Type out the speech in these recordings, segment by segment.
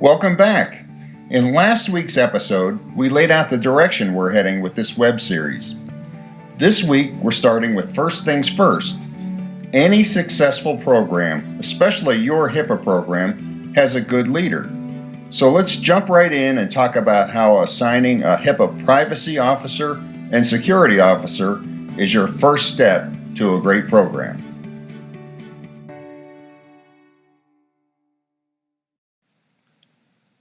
Welcome back. In last week's episode, we laid out the direction we're heading with this web series. This week, we're starting with first things first. Any successful program, especially your HIPAA program, has a good leader. So let's jump right in and talk about how assigning a HIPAA privacy officer and security officer is your first step to a great program.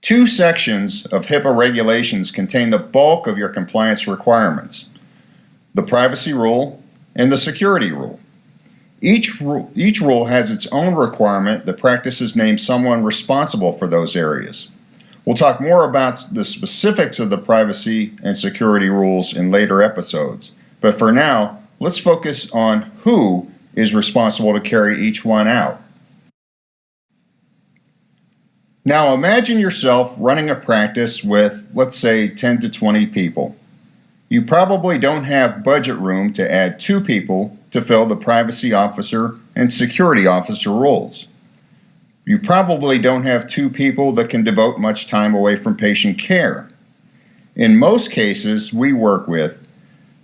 Two sections of HIPAA regulations contain the bulk of your compliance requirements: the privacy rule and the security rule. Each rule has its own requirement that practices name someone responsible for those areas. We'll talk more about the specifics of the privacy and security rules in later episodes, but for now, let's focus on who is responsible to carry each one out. Now imagine yourself running a practice with, let's say, 10 to 20 people. You probably don't have budget room to add 2 people to fill the privacy officer and security officer roles. You probably don't have 2 people that can devote much time away from patient care. In most cases we work with,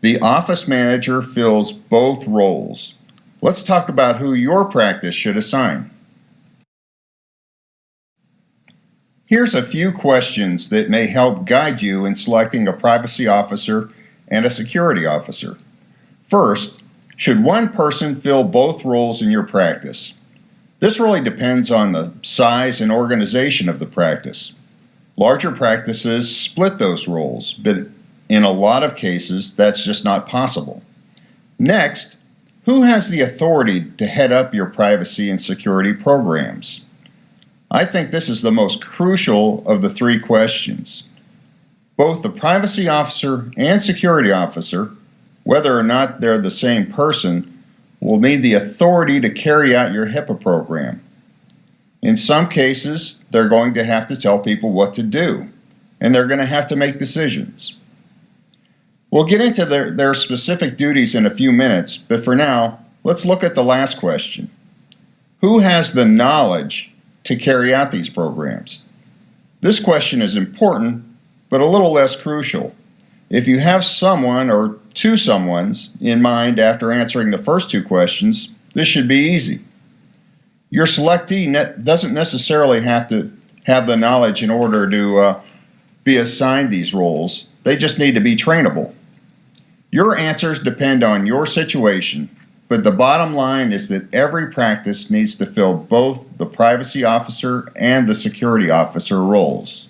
the office manager fills both roles. Let's talk about who your practice should assign. Here's a few questions that may help guide you in selecting a privacy officer and a security officer. First, should one person fill both roles in your practice? This really depends on the size and organization of the practice. Larger practices split those roles, but in a lot of cases, that's just not possible. Next, who has the authority to head up your privacy and security programs? I think this is the most crucial of the 3 questions. Both the privacy officer and security officer, whether or not they're the same person, will need the authority to carry out your HIPAA program. In some cases, they're going to have to tell people what to do, and they're going to have to make decisions. We'll get into their specific duties in a few minutes, but for now, let's look at the last question. Who has the knowledge to carry out these programs? This question is important, but a little less crucial. If you have someone or 2 someones in mind after answering the first 2 questions, this should be easy. Your selectee doesn't necessarily have to have the knowledge in order to be assigned these roles. They just need to be trainable. Your answers depend on your situation, but the bottom line is that every practice needs to fill both the privacy officer and the security officer roles.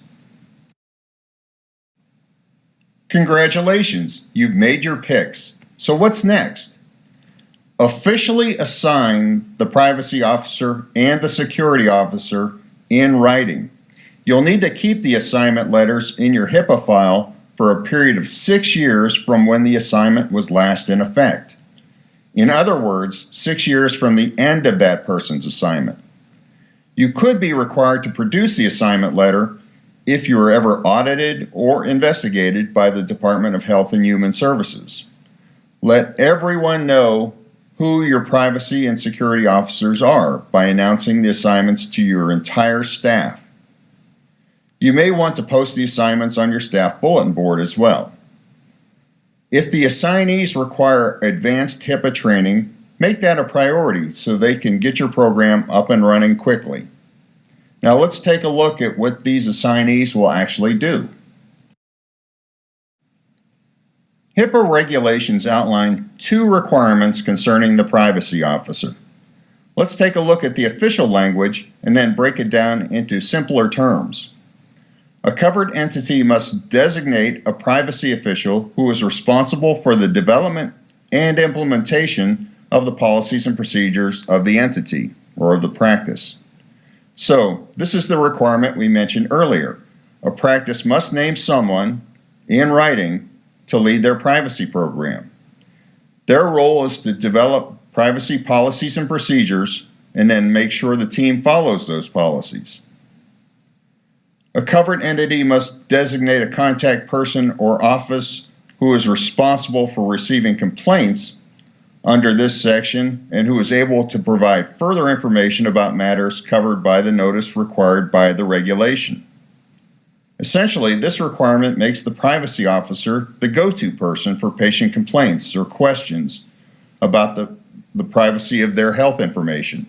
Congratulations, you've made your picks. So what's next? Officially assign the privacy officer and the security officer in writing. You'll need to keep the assignment letters in your HIPAA file for a period of 6 years from when the assignment was last in effect. In other words, 6 years from the end of that person's assignment. You could be required to produce the assignment letter if you were ever audited or investigated by the Department of Health and Human Services. Let everyone know who your privacy and security officers are by announcing the assignments to your entire staff. You may want to post the assignments on your staff bulletin board as well. If the assignees require advanced HIPAA training, make that a priority so they can get your program up and running quickly. Now let's take a look at what these assignees will actually do. HIPAA regulations outline 2 requirements concerning the privacy officer. Let's take a look at the official language and then break it down into simpler terms. A covered entity must designate a privacy official who is responsible for the development and implementation of the policies and procedures of the entity or of the practice. So, this is the requirement we mentioned earlier. A practice must name someone in writing to lead their privacy program. Their role is to develop privacy policies and procedures and then make sure the team follows those policies. A covered entity must designate a contact person or office who is responsible for receiving complaints under this section and who is able to provide further information about matters covered by the notice required by the regulation. Essentially, this requirement makes the privacy officer the go-to person for patient complaints or questions about the privacy of their health information.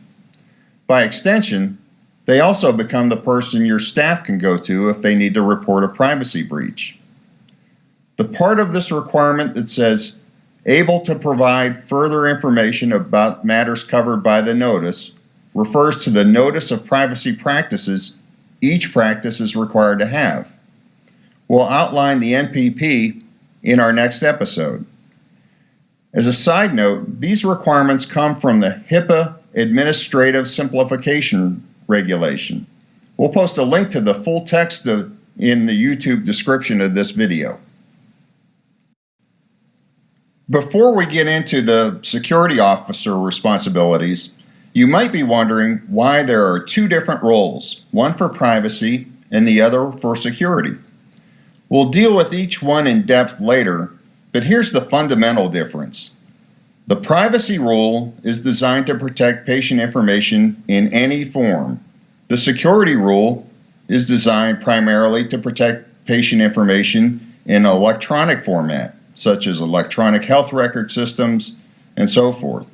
By extension, they also become the person your staff can go to if they need to report a privacy breach. The part of this requirement that says, able to provide further information about matters covered by the notice refers to the notice of privacy practices each practice is required to have. We'll outline the NPP in our next episode. As a side note, these requirements come from the HIPAA Administrative Simplification Regulation. We'll post a link to the full text in the YouTube description of this video. Before we get into the security officer responsibilities, you might be wondering why there are two different roles, one for privacy and the other for security. We'll deal with each one in depth later, but here's the fundamental difference. The privacy rule is designed to protect patient information in any form. The security rule is designed primarily to protect patient information in an electronic format, such as electronic health record systems and so forth.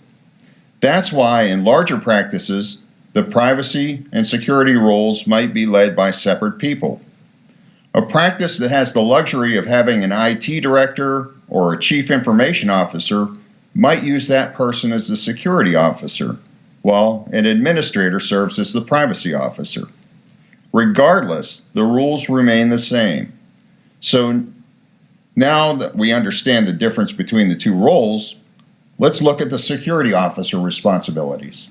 That's why in larger practices, the privacy and security roles might be led by separate people. A practice that has the luxury of having an IT director or a chief information officer might use that person as the security officer, while an administrator serves as the privacy officer. Regardless, the rules remain the same. So now that we understand the difference between the two roles, let's look at the security officer responsibilities.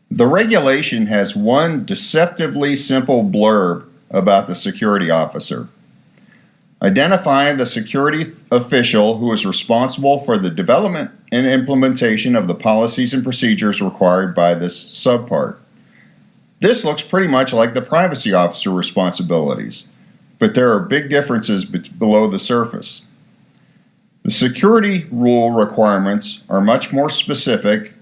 The regulation has one deceptively simple blurb about the security officer. Identify the security official who is responsible for the development and implementation of the policies and procedures required by this subpart. This looks pretty much like the privacy officer responsibilities, but there are big differences below the surface. The security rule requirements are much more specific,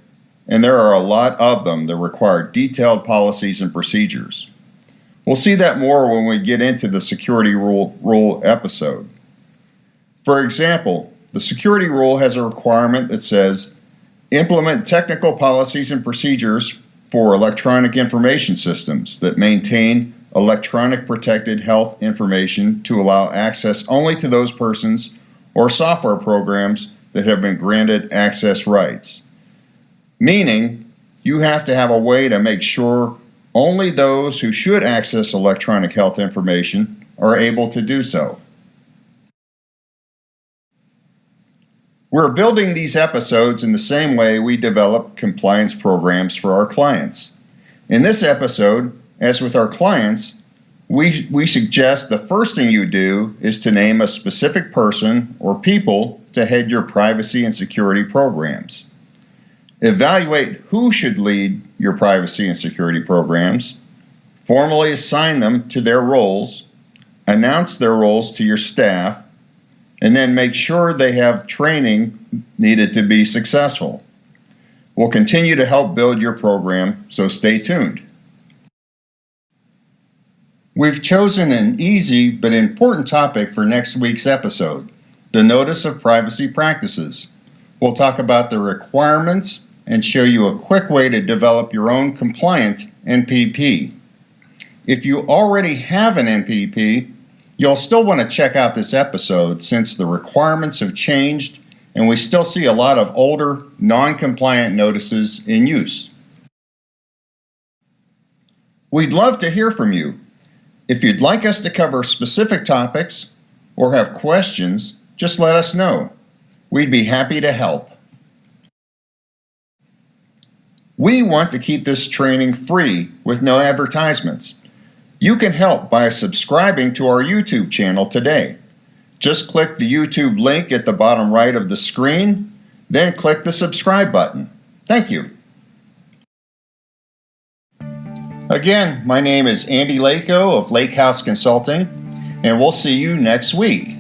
and there are a lot of them that require detailed policies and procedures. We'll see that more when we get into the security rule episode. For example, the security rule has a requirement that says, implement technical policies and procedures for electronic information systems that maintain electronic protected health information to allow access only to those persons or software programs that have been granted access rights. Meaning, you have to have a way to make sure only those who should access electronic health information are able to do so. We're building these episodes in the same way we develop compliance programs for our clients. In this episode, as with our clients, we suggest the first thing you do is to name a specific person or people to head your privacy and security programs. Evaluate who should lead your privacy and security programs, formally assign them to their roles, announce their roles to your staff, and then make sure they have training needed to be successful. We'll continue to help build your program, so stay tuned. We've chosen an easy but important topic for next week's episode, the Notice of Privacy Practices. We'll talk about the requirements and show you a quick way to develop your own compliant NPP. If you already have an NPP, you'll still want to check out this episode since the requirements have changed and we still see a lot of older, non-compliant notices in use. We'd love to hear from you. If you'd like us to cover specific topics or have questions, just let us know. We'd be happy to help. We want to keep this training free with no advertisements. You can help by subscribing to our YouTube channel today. Just click the YouTube link at the bottom right of the screen, then click the subscribe button. Thank you. Again, my name is Andy Lako of Lake House Consulting, and we'll see you next week.